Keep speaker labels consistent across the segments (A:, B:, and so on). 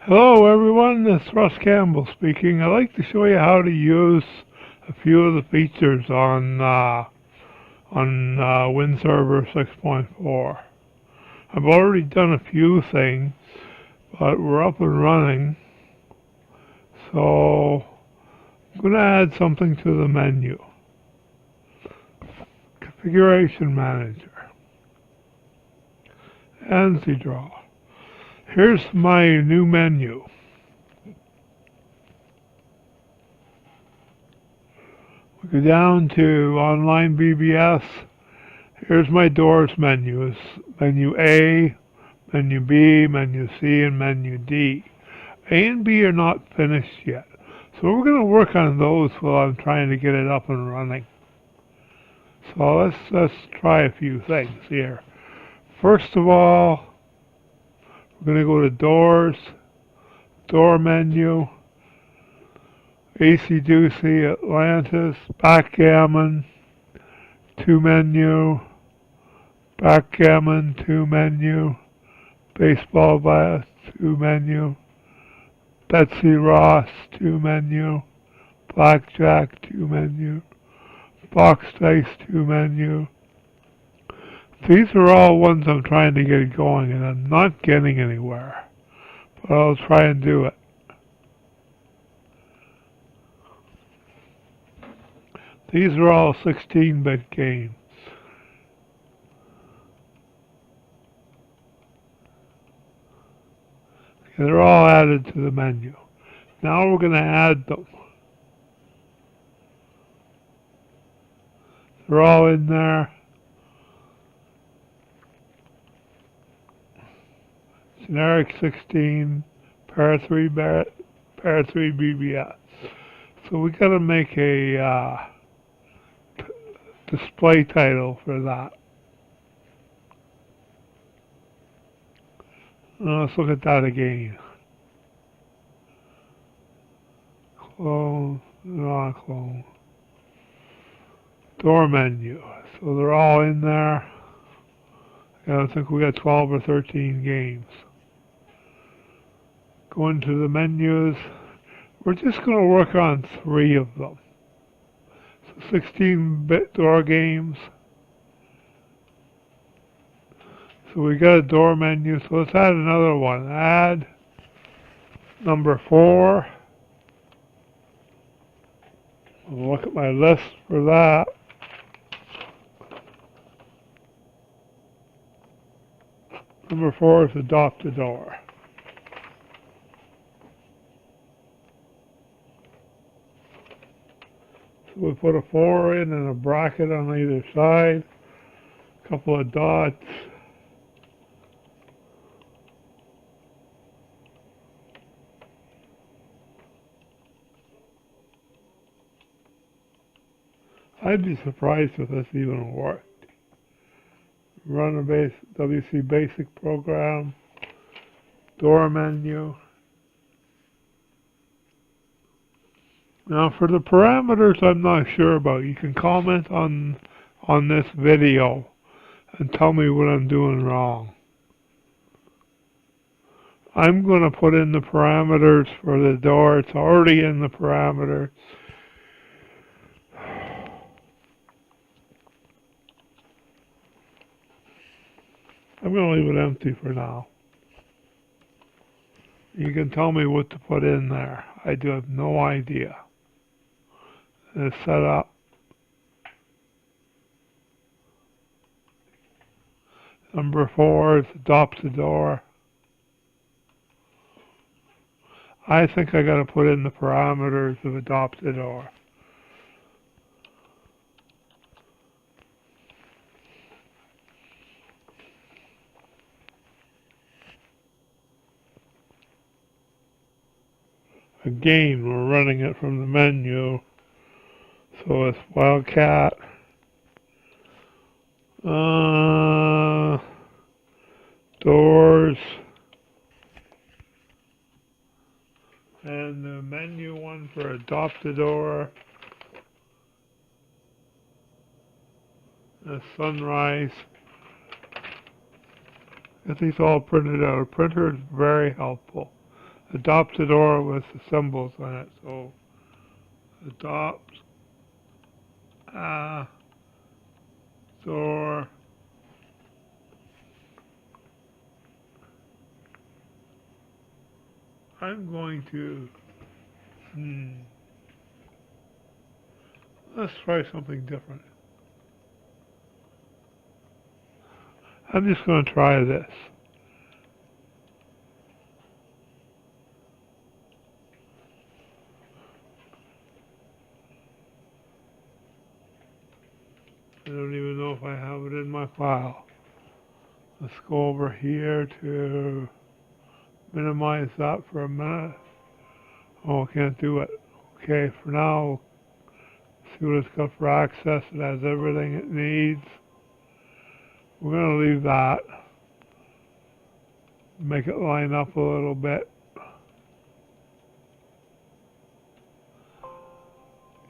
A: Hello everyone, this is Russ Campbell speaking. I'd like to show you how to use a few of the features on Winserver 6.4. I've already done a few things, but we're up and running, so I'm going to add something to the menu. Configuration Manager, ANSI Draw. Here's my new menu. We go down to Online BBS. Here's my doors menu. It's menu A, menu B, menu C, and menu D. A and B are not finished yet. So we're going to work on those while I'm trying to get it up and running. So let's try a few things here. First of all, we're going to go to Doors, Door menu, AC/DC Atlantis, Backgammon, 2 menu, Backgammon 2 menu, Baseball Bat 2 menu, Betsy Ross 2 menu, Blackjack 2 menu, Box Dice 2 menu. These are all ones I'm trying to get going and I'm not getting anywhere, but I'll try and do it. These are all 16-bit games. Okay, they're all added to the menu. Now we're going to add them. They're all in there. Generic 16, Pair 3 BBS. So we got to make a display title for that. Let's look at that again. Clone, not clone. Door menu. So they're all in there. I think we got 12 or 13 games. Go into the menus. We're just going to work on 3 of them. So 16-bit door games. So we got a door menu. So let's add another one. Add number 4. I'll look at my list for that. Number 4 is Adopt a Door. So we put a 4 in and a bracket on either side, a couple of dots. I'd be surprised if this even worked. Run a WC Basic program, door menu. Now for the parameters I'm not sure about. You can comment on this video and tell me what I'm doing wrong. I'm going to put in the parameters for the door. It's already in the parameters. I'm going to leave it empty for now. You can tell me what to put in there. I do have no idea. It's set up. Number 4 is Adopt a Door. I think I got to put in the parameters of Adopt a Door. Again, we're running it from the menu. So it's Wildcat. Doors. And the menu one for Adopt a Door. Sunrise. Get these all printed out. A printer is very helpful. adopt the door with the symbols on it. So adopt a door. I'm going to, let's try something different. I'm just going to try this. I don't even know if I have it in my file. Let's go over here to minimize that for a minute. Oh, I can't do it. Okay, for now, see what it's got for access. It has everything it needs. We're going to leave that. Make it line up a little bit.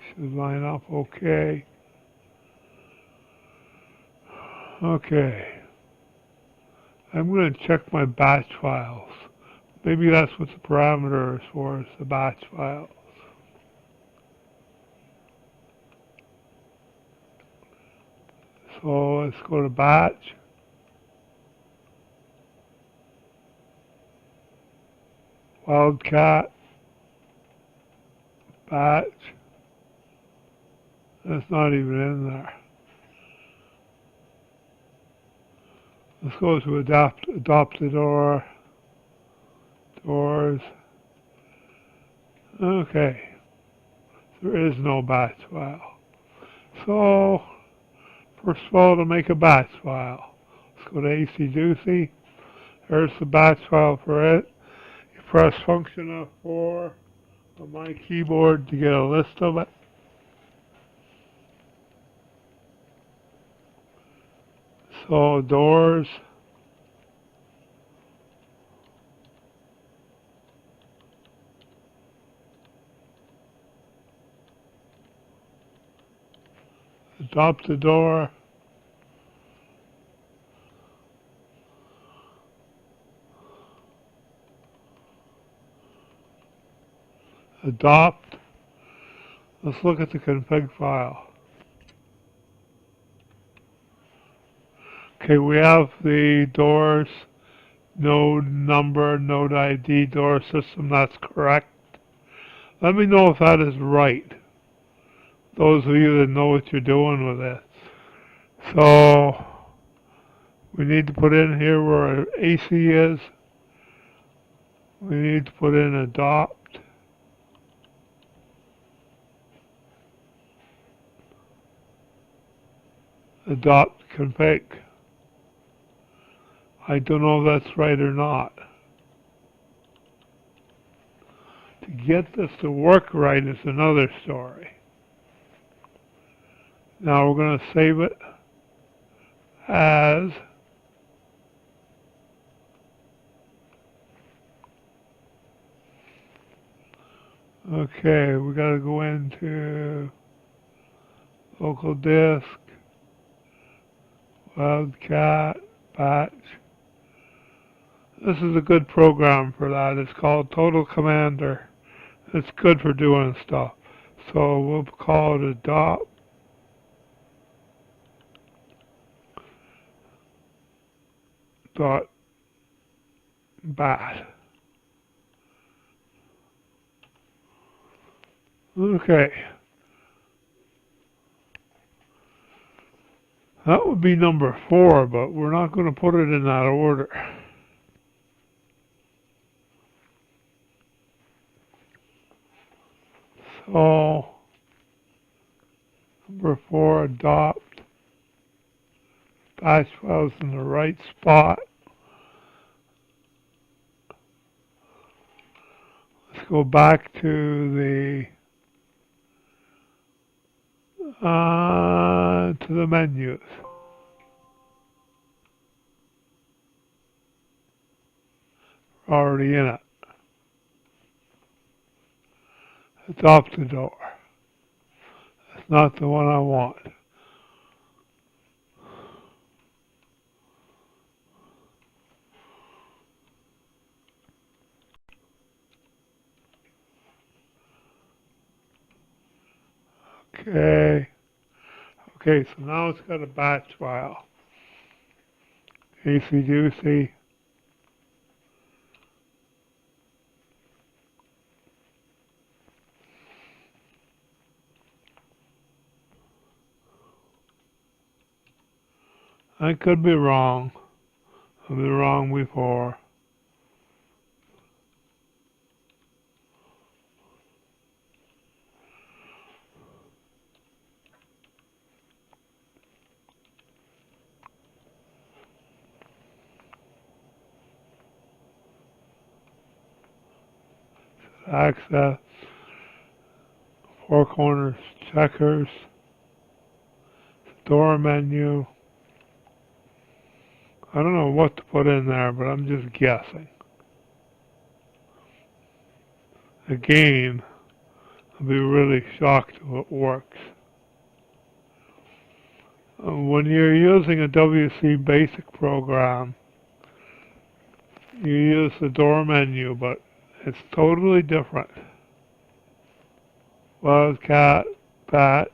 A: Should line up okay. Okay. I'm going to check my batch files. Maybe that's what the parameter is for, is the batch files. So let's go to batch. Wildcat. Batch. That's not even in there. Let's go to adopt the door. Doors. Okay. There is no batch file. So, first of all, to make a batch file, let's go to AC-Doocy. There's the batch file for it. You press Function F4 on my keyboard to get a list of it. So, doors. Adopt the door. Adopt. Let's look at the config file. Okay, we have the doors, node number, node ID, door system. That's correct. Let me know if that is right. Those of you that know what you're doing with it. So, we need to put in here where AC is. We need to put in adopt. Adopt config. I don't know if that's right or not. To get this to work right is another story. Now we're going to save it as okay, we got to go into local disk, Wildcat, batch. This is a good program for that. It's called Total Commander. It's good for doing stuff. So we'll call it adopt. .bat. Okay. That would be number 4, but we're not going to put it in that order. So, number 4, adopt. Batch files in the right spot. Let's go back to the menus. We're already in it. Adopt the door. That's not the one I want. Okay. Okay, so now it's got a batch file. AC-juicy. I could be wrong. I've been wrong before. Access, four corners, checkers, door menu. I don't know what to put in there, but I'm just guessing. Again, I'll be really shocked if it works. When you're using a WC Basic program, you use the door menu, but it's totally different. Wildcat, batch,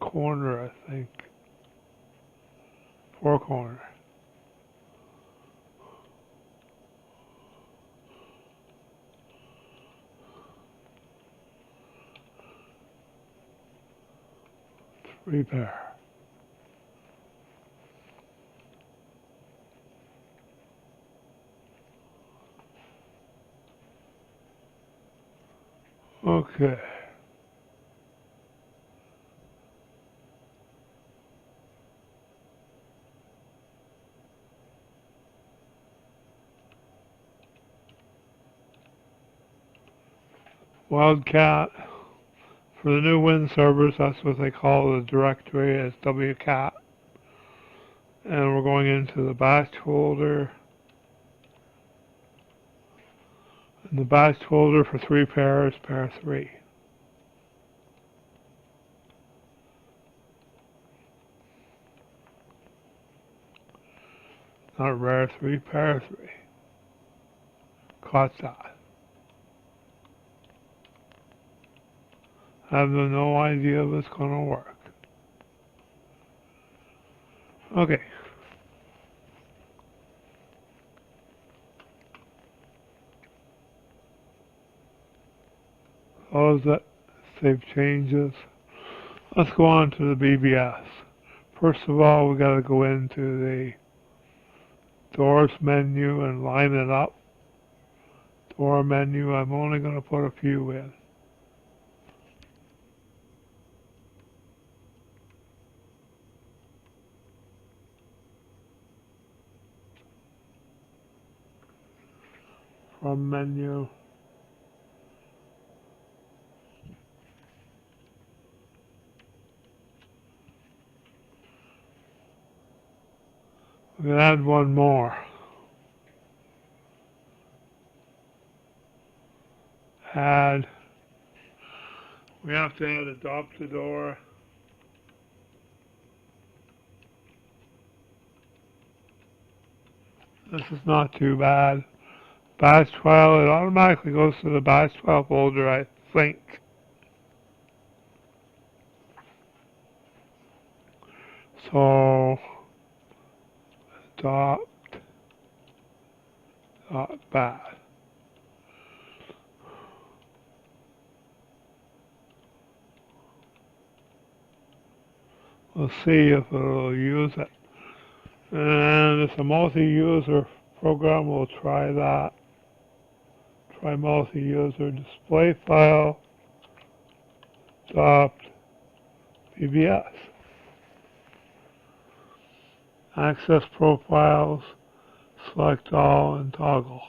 A: corner, I think. Four corner. Repair. Okay. Wildcat. For the new Winservers, that's what they call the directory as wcat. And we're going into the batch folder. And the batch folder for 3 pairs, pair 3. Not rare 3, pair 3. Caught that. I have no idea if it's going to work. Okay. Close that. Save changes. Let's go on to the BBS. First of all, we got to go into the doors menu and line it up. Door menu, I'm only going to put a few in. From menu. We can add one more. Add. We have to add adopt the door. This is not too bad. Batch file, it automatically goes to the batch file folder, I think. So, adopt, batch. We'll see if it'll use it. And it's a multi-user program, we'll try that. Try multi-user display file, adopt BBS. Access profiles, select all, and toggle.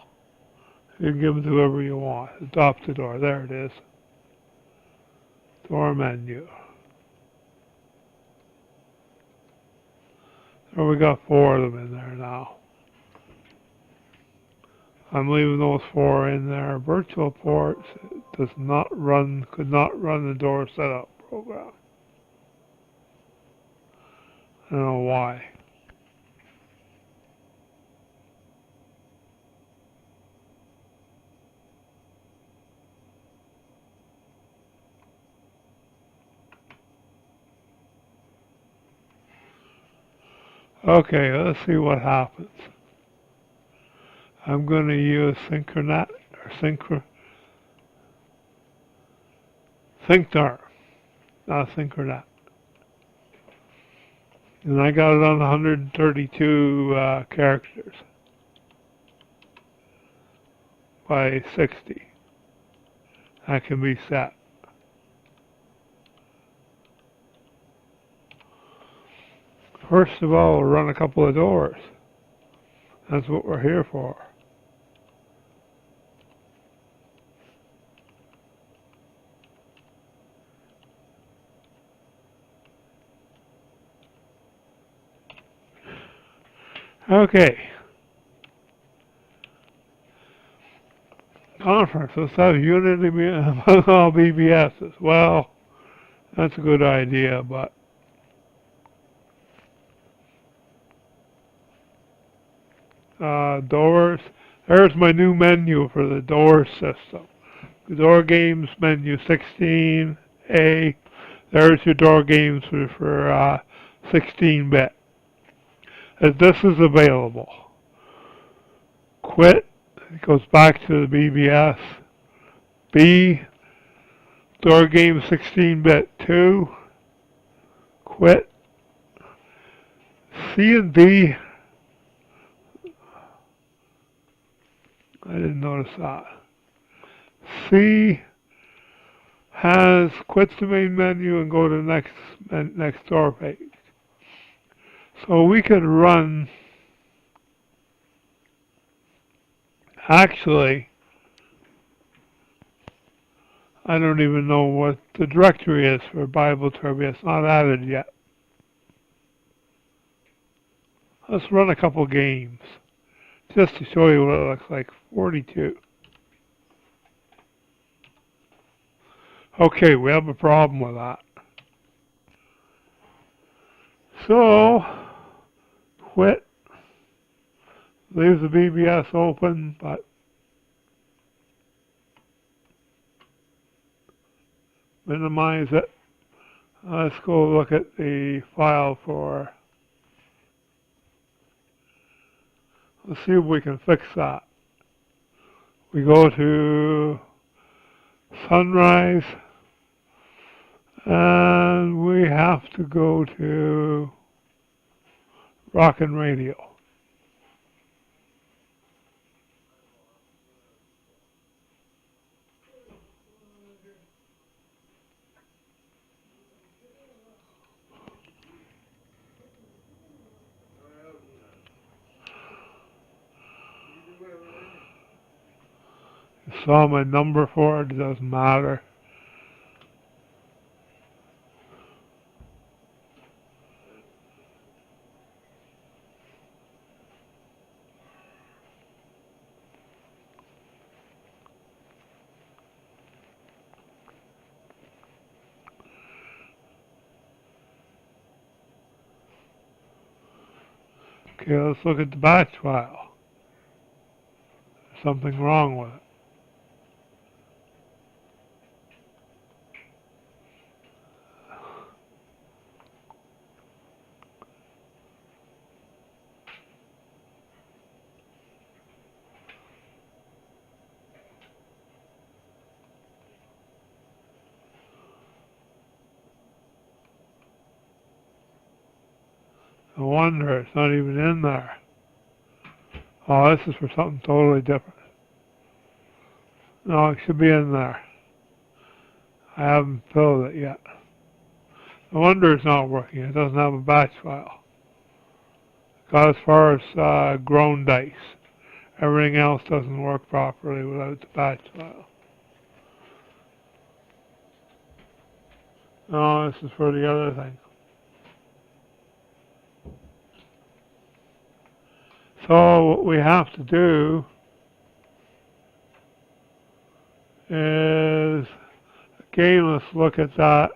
A: You can give them to whoever you want. Adopt the door, there it is. Door menu. There we got 4 of them in there now. I'm leaving those 4 in there. Virtual ports does not run, could not run the door setup program. I don't know why. Okay, let's see what happens. I'm going to use Synchronet or Syncnar, not Synchronet. And I got it on 132 characters by 60. That can be set. First of all, we'll run a couple of doors. That's what we're here for. Okay. Conference. Let's have unity among all BBSs. Well, that's a good idea, but doors. There's my new menu for the door system. The door games menu 16A. There's your door games for 16-bit. As this is available. Quit. It goes back to the BBS. B. Door game 16-bit 2. Quit. C and B. I didn't notice that. C has quits the main menu and go to the next door page. So we could run, actually, I don't even know what the directory is for Bible Trivia. It's not added yet. Let's run a couple games just to show you what it looks like. 42. Okay, we have a problem with that. So, quit. Leaves the BBS open, but minimize it. Let's go look at the file for, let's see if we can fix that. We go to Sunrise, and we have to go to Rockin' Radio. You saw my number for it, it doesn't matter. Okay, let's look at the batch file. There's something wrong with it. No wonder it's not even in there. Oh, this is for something totally different. No, it should be in there. I haven't filled it yet. No wonder it's not working. It doesn't have a batch file. Got as far as grown dice. Everything else doesn't work properly without the batch file. No, this is for the other thing. So what we have to do is, again, let's look at that.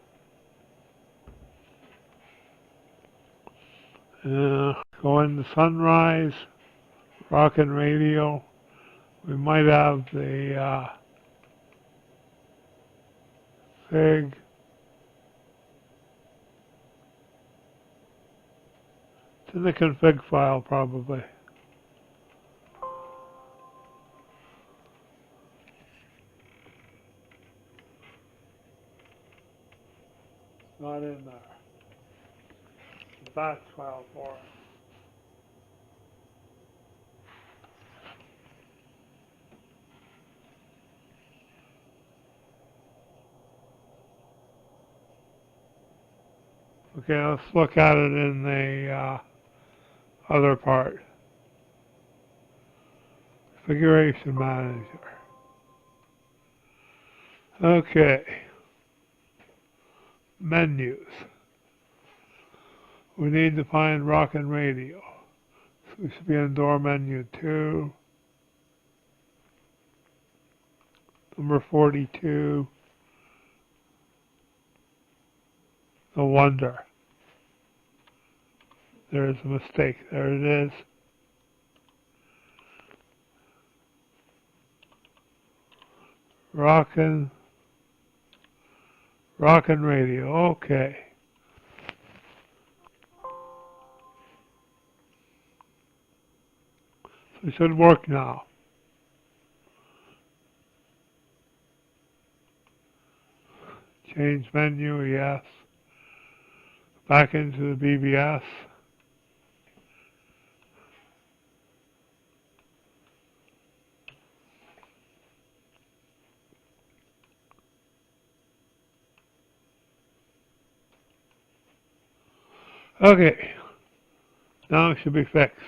A: Go into Sunrise, Rockin' Radio. We might have the Fig. in the config file probably. It's not in there. The batch file for it. Okay, let's look at it in the other part. Configuration Manager. Okay. Menus. We need to find Rockin' Radio. So we should be in door menu 2. Number 42. No wonder. There's a mistake. There it is. Rockin' Radio. Okay. So it should work now. Change menu, yes. Back into the BBS. Okay, now it should be fixed.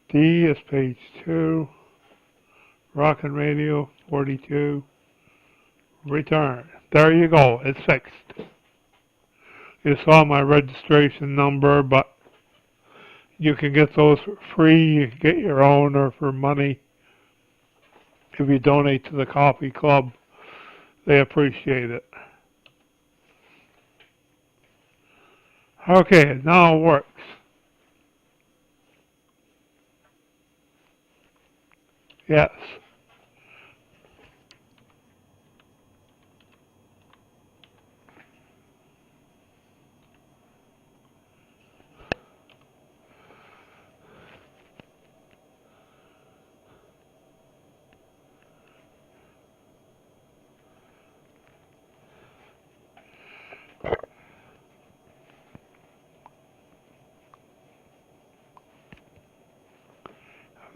A: D is page 2, Rockin' Radio 42, return. There you go, it's fixed. You saw my registration number, but you can get those for free. You can get your own or for money. If you donate to the coffee club, they appreciate it. Okay, now it works. Yes.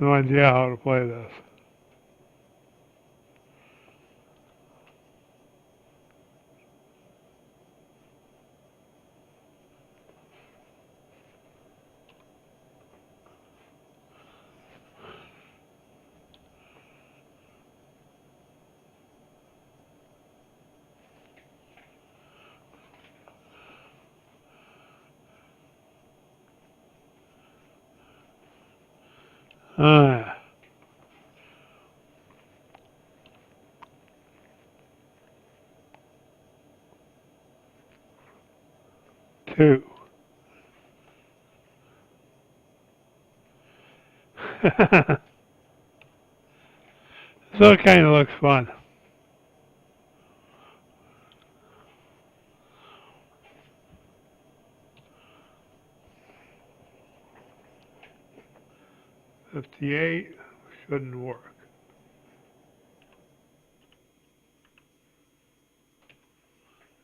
A: No idea how to play this. Ah. Two. So it kind of looks fun. $58 shouldn't work.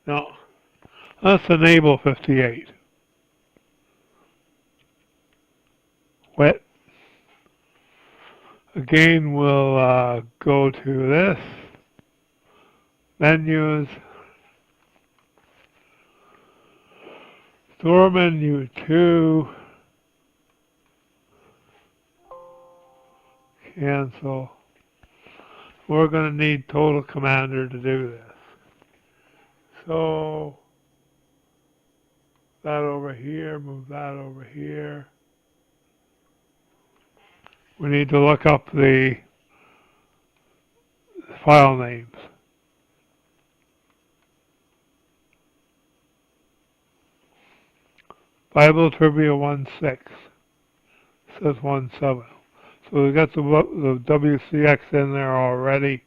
A: No, let's enable 58. Wet. Again, we'll go to this, menus, store menu 2, cancel. We're going to need Total Commander to do this. So, that over here, move that over here. We need to look up the file names. Bible Trivia 1.6 says 1.7. So we got the WCX in there already,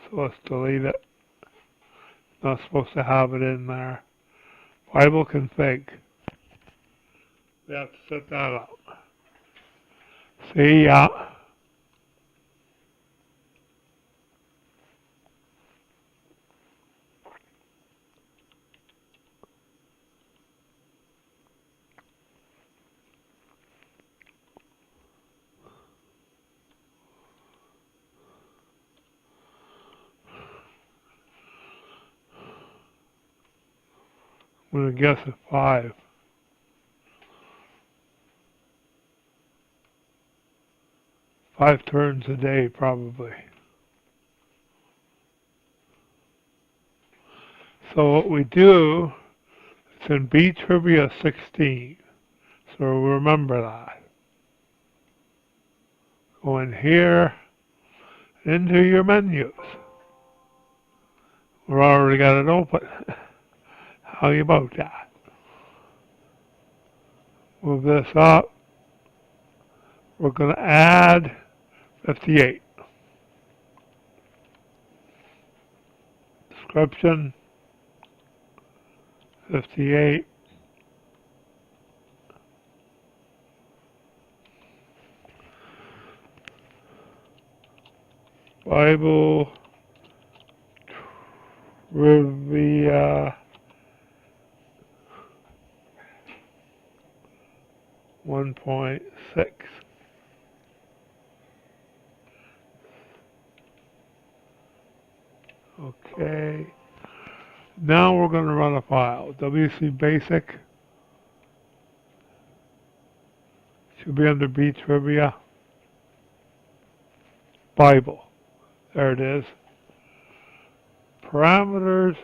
A: so let's delete it. Not supposed to have it in there. Bible config. We have to set that up. See, I'm going to guess at 5. 5 turns a day, probably. So what we do, it's in B Trivia 16. So remember that. Go in here, into your menus. We're already got it open. How you about that? Move this up. We're going to add 58. Description, 58. Bible Trivia 1.6. Okay. Now we're going to run a file. WC Basic should be under B Trivia. Bible. There it is. Parameters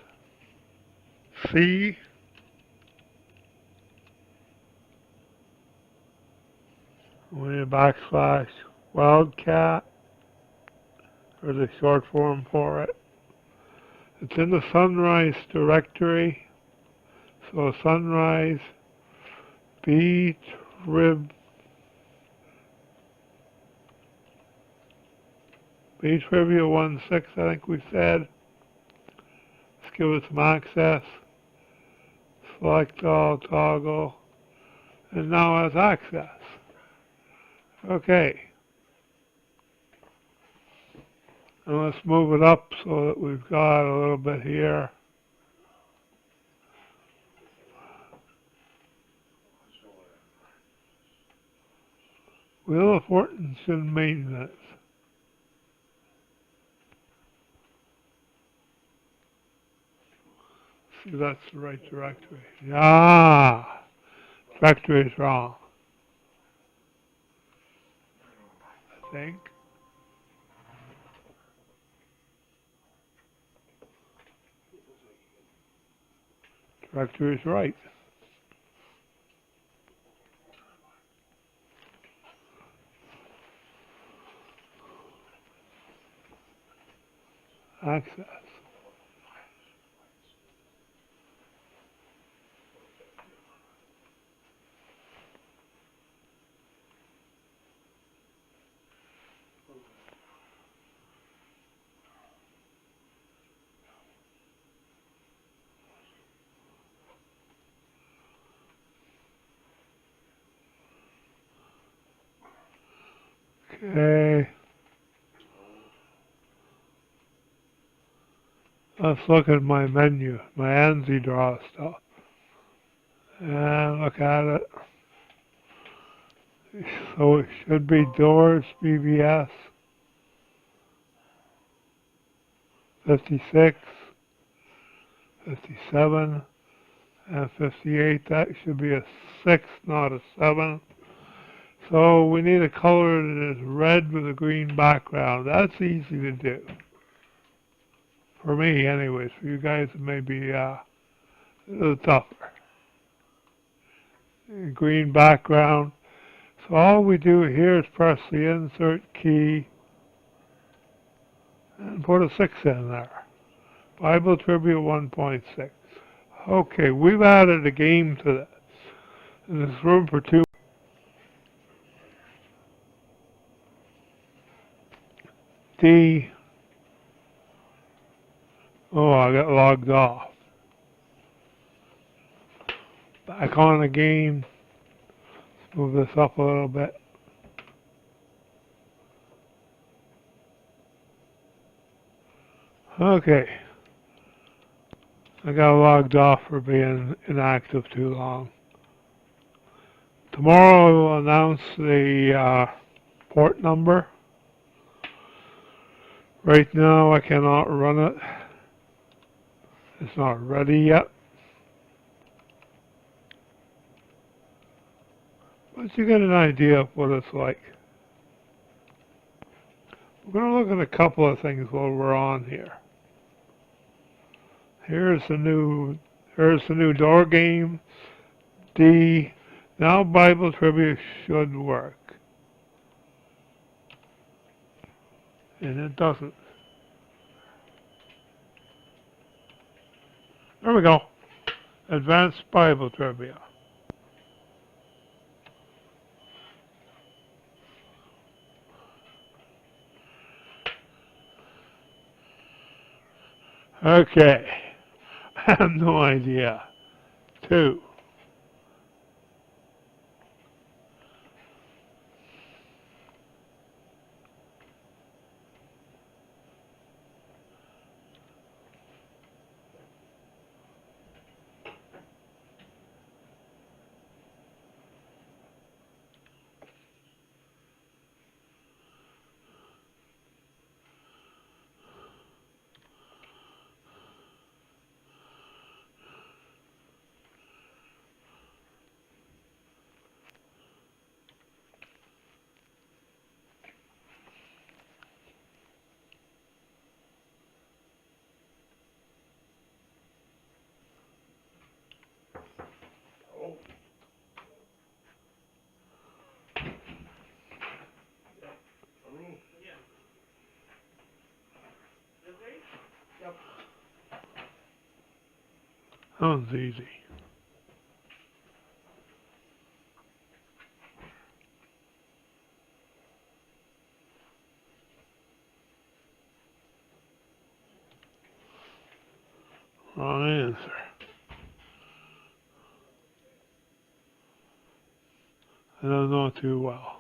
A: C. We need a backslash Wildcat, or the short form for it. It's in the Sunrise directory. So Sunrise B Trivia 1.6, I think we said. Let's give it some access. Select all, toggle, and now has access. Okay. And let's move it up so that we've got a little bit here. Wheel of Fortune and maintenance. See, that's the right directory. Ah, directory is wrong, I think. Directory is right. Access. Okay. Let's look at my menu, my ANSI draw stuff. And look at it. So it should be doors, BBS, 56, 57, and 58. That should be a 6, not a 7. So we need a color that is red with a green background. That's easy to do. For me, anyways. For you guys, it may be a little tougher. Green background. So all we do here is press the insert key and put a 6 in there. Bible Trivia 1.6. Okay, we've added a game to this. And there's room for 2. D. Oh, I got logged off. Back on again. move this up a little bit. Okay. I got logged off for being inactive too long. Tomorrow I will announce the port number. Right now I cannot run it. It's not ready yet. But you get an idea of what it's like. We're going to look at a couple of things while we're on here. Here's the new door game. D. Now Bible trivia should work. And it doesn't. There we go. Advanced Bible trivia. Okay. I have no idea. 2. That one's easy. Wrong answer. I don't know too well.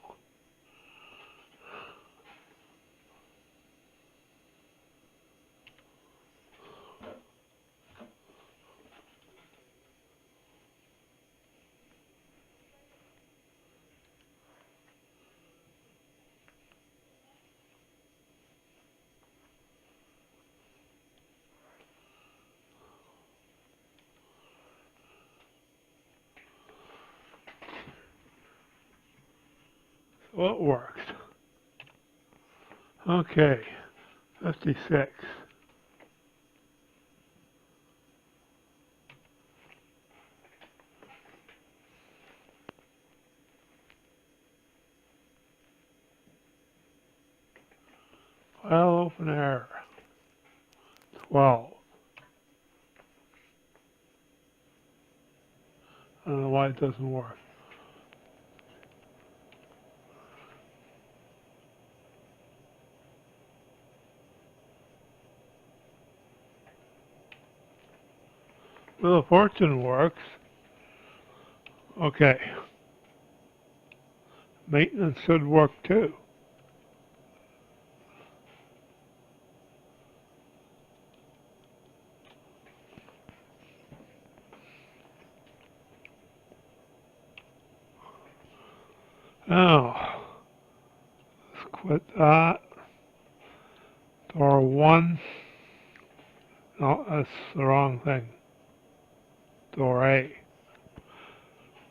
A: So it worked. Okay. 56. File open error. 12. I don't know why it doesn't work. Well, the fortune works. Okay. Maintenance should work too. Now, let's quit that. Door 1. No, that's the wrong thing. Door A.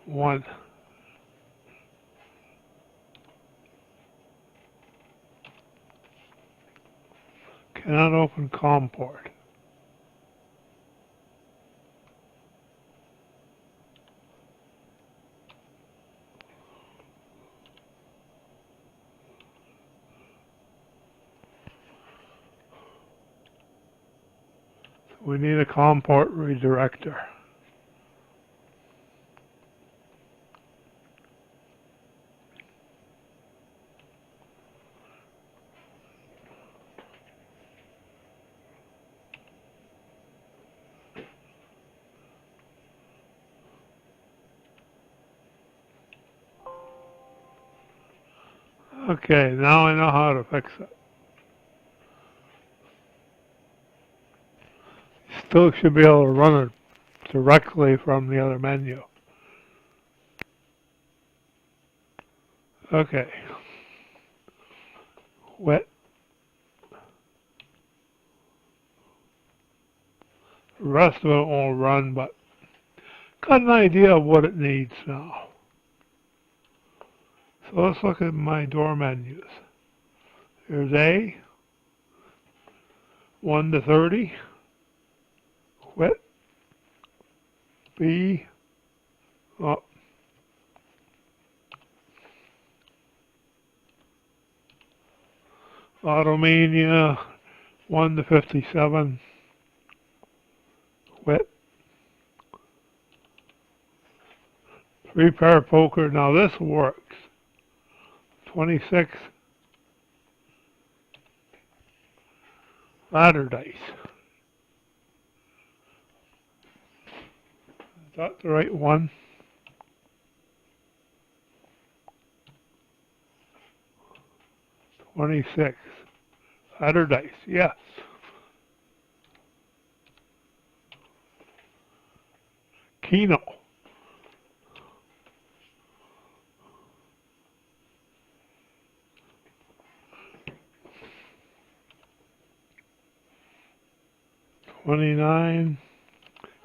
A: 1. Cannot open COM port. We need a COM port redirector. Okay, now I know how to fix it. Still should be able to run it directly from the other menu. Okay. Wet. The rest of it won't run, but got an idea of what it needs now. So let's look at my door menus. There's A, 1 to 30, quit, B, up, Automania, 1 to 57, quit, 3-pair poker, now this works, 26, ladder dice. Is that the right one? $26. Ladder dice, yes. Keno. $29.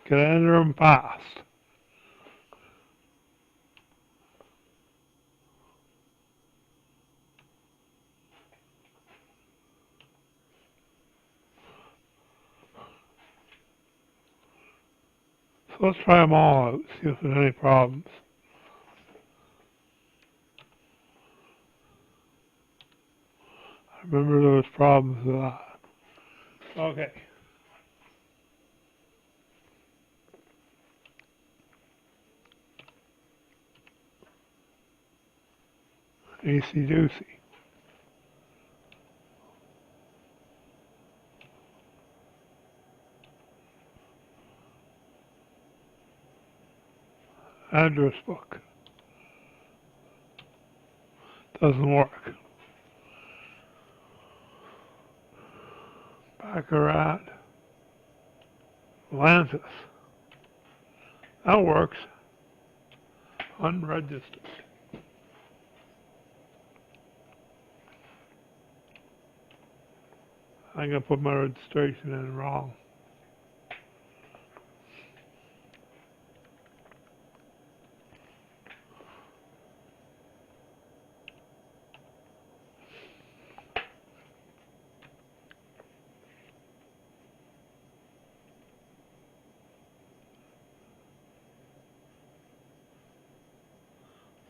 A: Can I enter them fast? So let's try them all out, see if there's any problems. I remember there was problems with that. Okay. AC Doocy. Address book. Doesn't work. Baccarat. Atlantis. That works. Unregistered. I'm going to put my registration in wrong.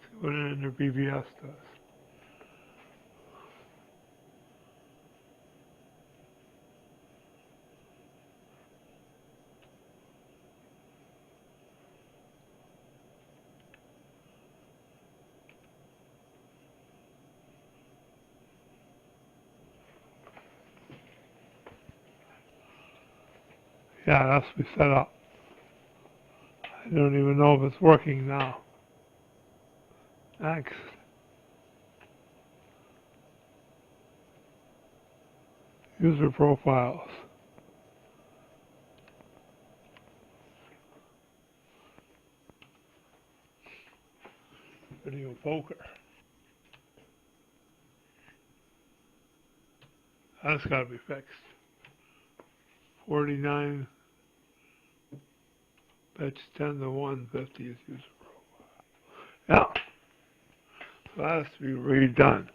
A: See what it under BBS does. Yeah, it has to be set up. I don't even know if it's working now. Next. User profiles. Video poker. That's got to be fixed. 49. Betch 10 to 150 is user profile. Yeah. So that has to be redone.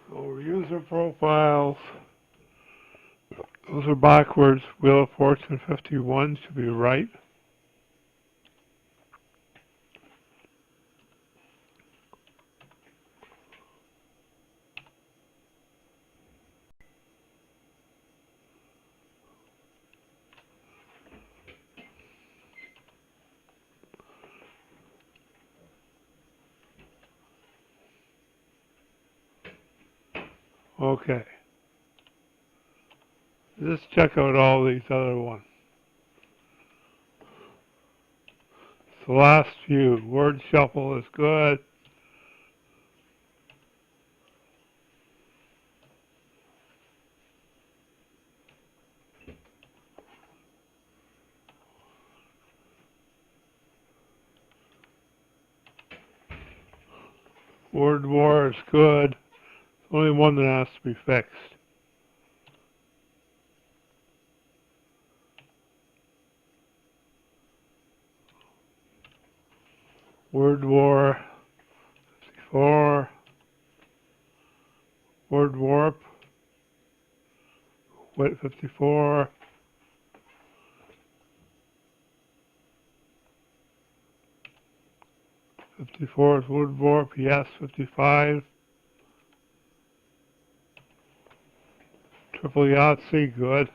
A: So user profiles. Those are backwards. Wheel of Fortune 51 should be right. Okay. Just check out all these other ones. The last few. Word shuffle is good. Word war is good. Only one that has to be fixed. Word war 54. Word warp. Wait 54. 54 is word warp. Yes, 55. Triple Yahtzee, good.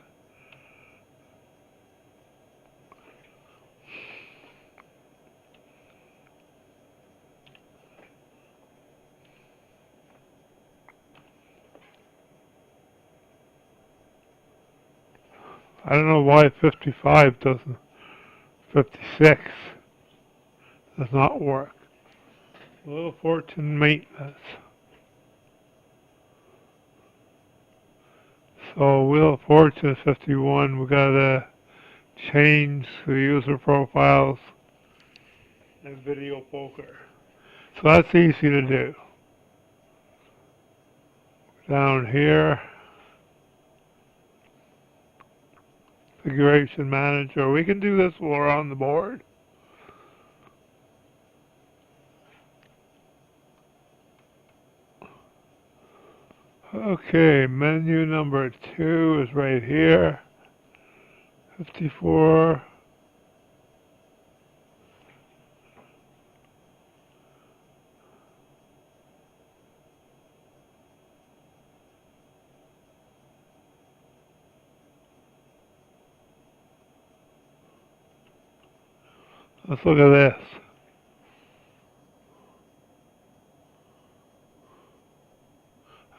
A: I don't know why 55 doesn't. 56 does not work. Wheel of Fortune maintenance. So Wheel of Fortune is 51. We gotta change the user profiles and video poker. So that's easy to do. Down here, configuration manager. We can do this while we're on the board. Okay, menu number 2 is right here. 54. Let's look at this.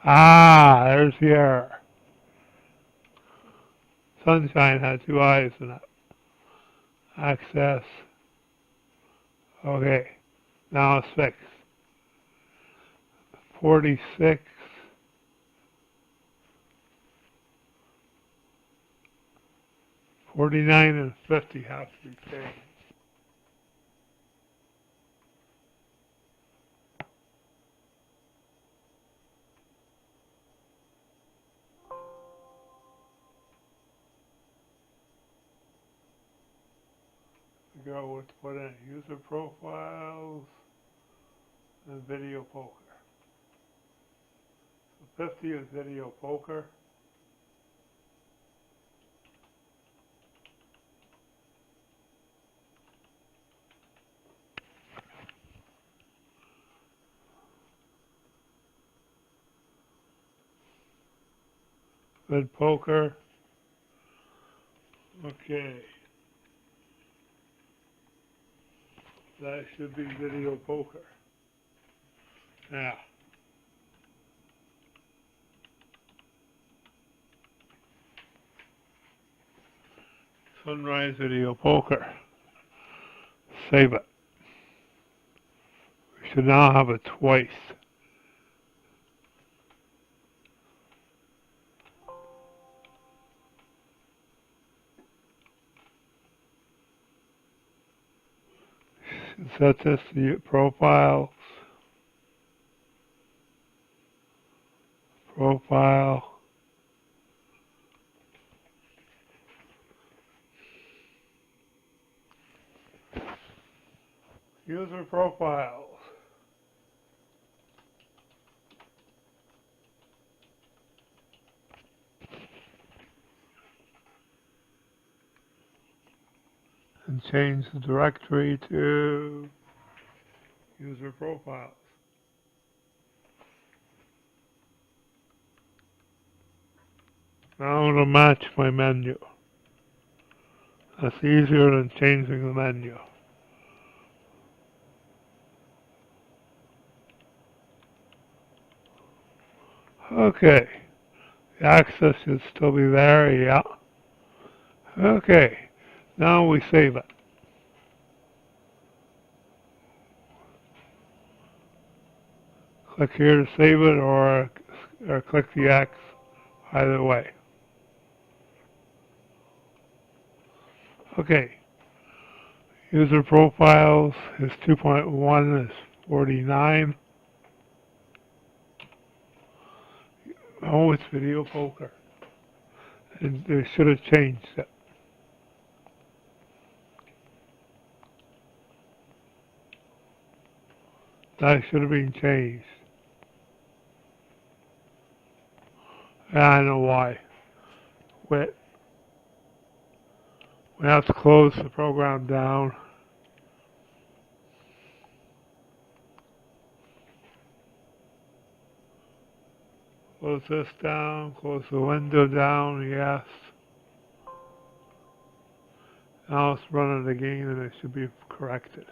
A: Ah, there's the error. Sunshine had 2 eyes in it. Access. Okay, now it's fixed. 46. 49 and 50 have to be changed. Go with put in user profiles and video poker. So 50 is video poker. Vid poker. Okay. That should be video poker. Yeah. Sunrise video poker. Save it. We should now have it twice. Set this to profile. Profile. User profiles. And change the directory to user profiles. Now it'll match my menu. That's easier than changing the menu. Okay, The access should still be there, yeah. Okay, now we save it. Click here to save it or click the X, either way. Okay, user profiles, his 2.1 is 49. Oh, it's video poker. And they should have changed it. That should have been changed. I know why. We have to close the program down. Close this down, close the window down, yes. Now let's run it again and it should be corrected.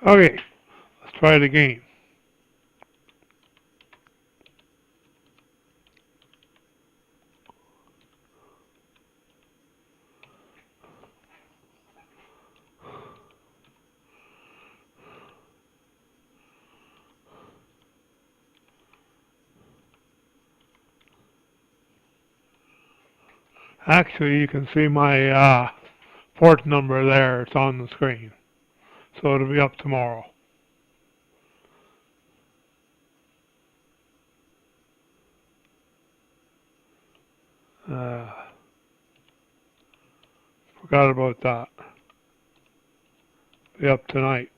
A: Okay, let's try it again. Actually, you can see my port number there. It's on the screen. So it'll be up tomorrow. Forgot about that. Be up tonight.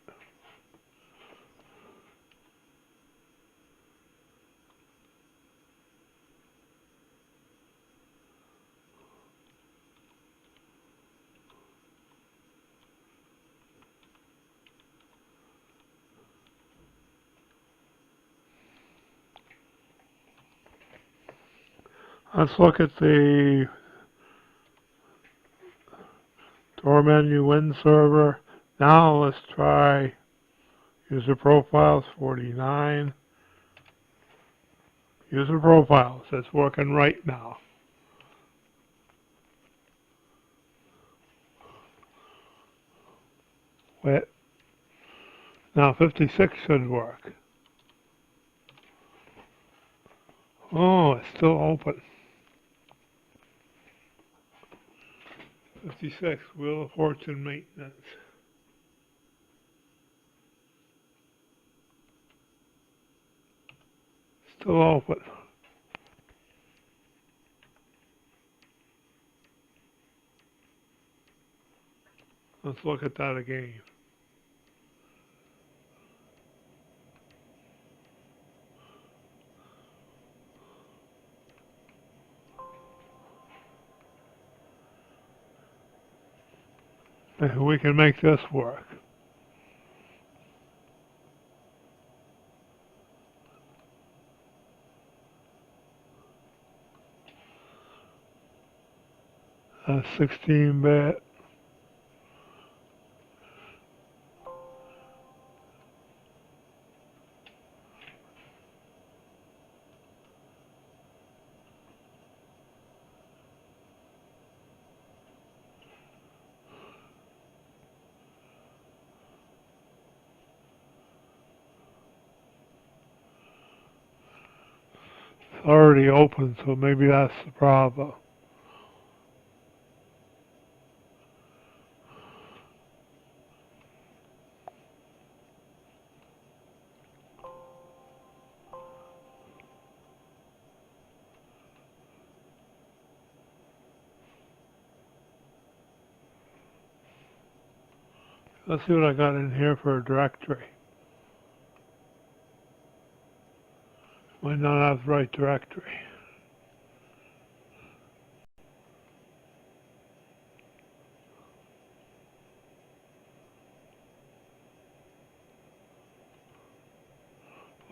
A: Let's look at the door menu, Winserver. Now let's try user profiles, 49. User profiles, it's working right now. Wait. Now 56 should work. Oh, it's still open. 56, Wheel of Fortune maintenance. Still open. Let's look at that again. We can make this work. A 16-bit. It's already open, so maybe that's the problem. Let's see what I got in here for a directory. Might not have the right directory.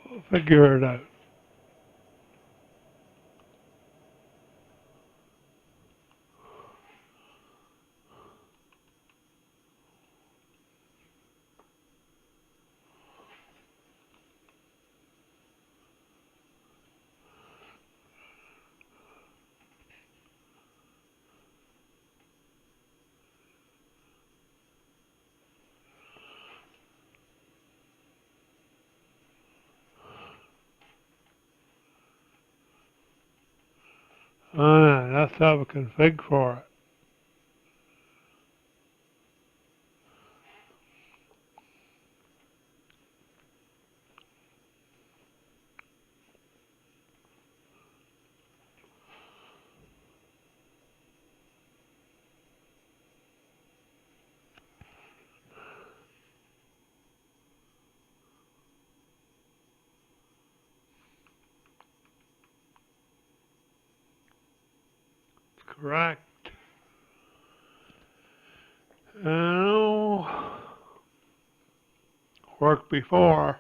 A: We'll figure it out. Let's have a config for it. Correct. Now, worked before.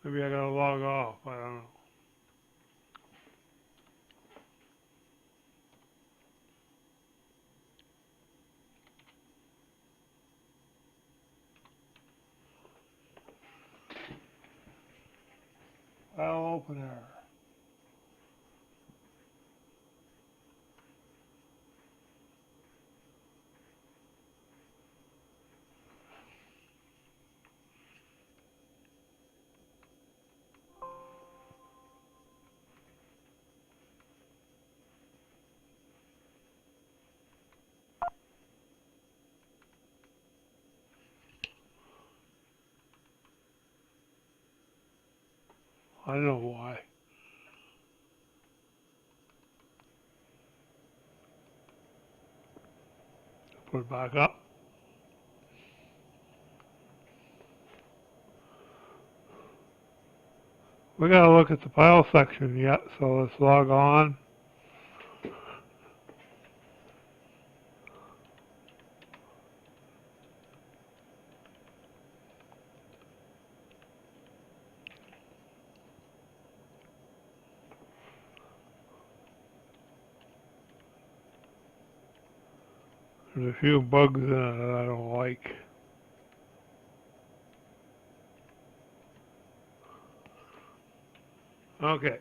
A: Maybe I gotta log off. I don't know. File opener. I don't know why. Put it back up. We gotta look at the file section yet, so let's log on. There's a few bugs in it that I don't like. Okay.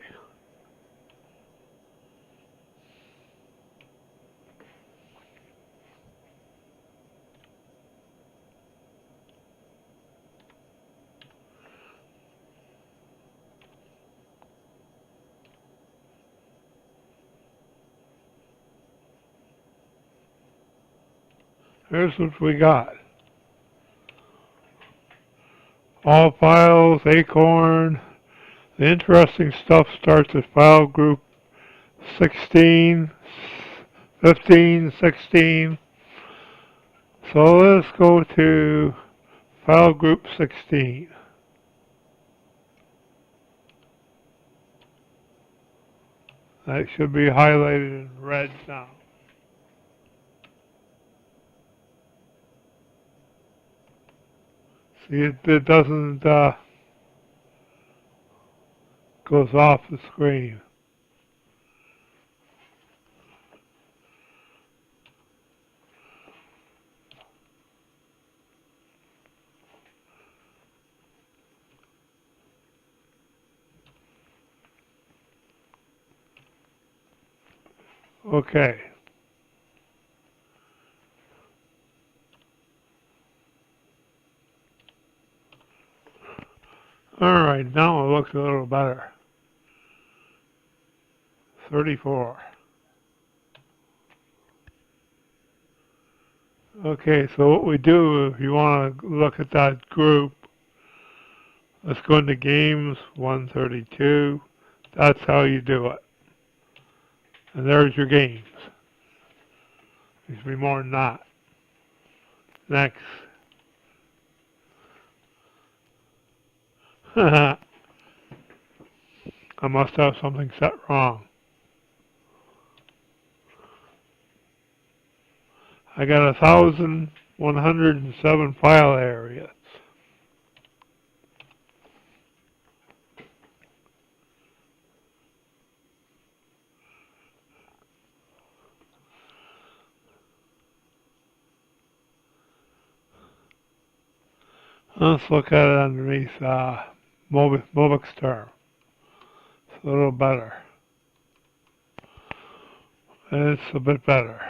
A: Here's what we got. All files, Acorn. The interesting stuff starts at file group 16, 15, 16. So let's go to file group 16. That should be highlighted in red now. See, it doesn't, goes off the screen. Okay. Alright, now it looks a little better. 34. Okay, so what we do, if you want to look at that group, let's go into Games 132. That's how you do it. And there's your games. There should be more than that. Next. I must have something set wrong. I got 1,107 file areas. Let's look at it underneath Mobix term. It's a little better. It's a bit better.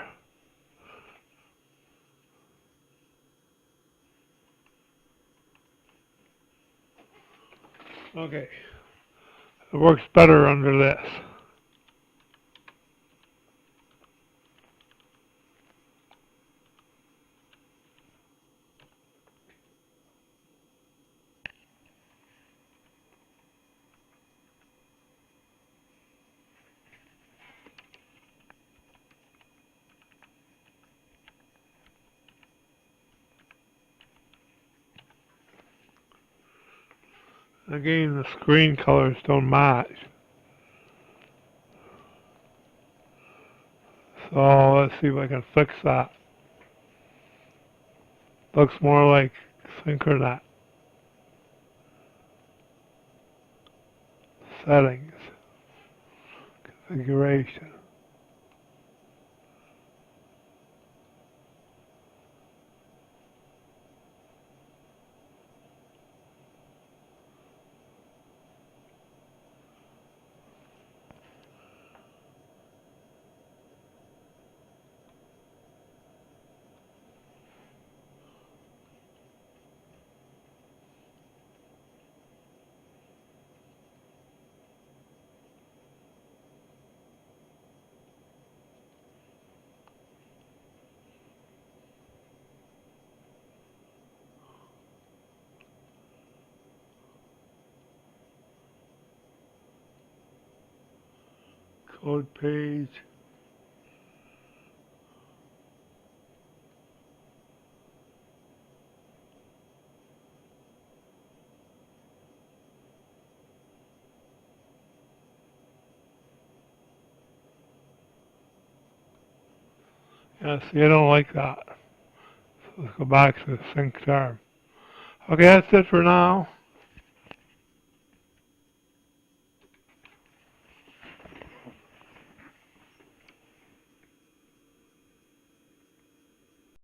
A: Okay, it works better under this. Again, the screen colors don't match. So let's see if I can fix that. Looks more like Synchronet. Settings. Configuration. Code page. Yeah, see, I don't like that. So let's go back to the sync term. Okay, that's it for now.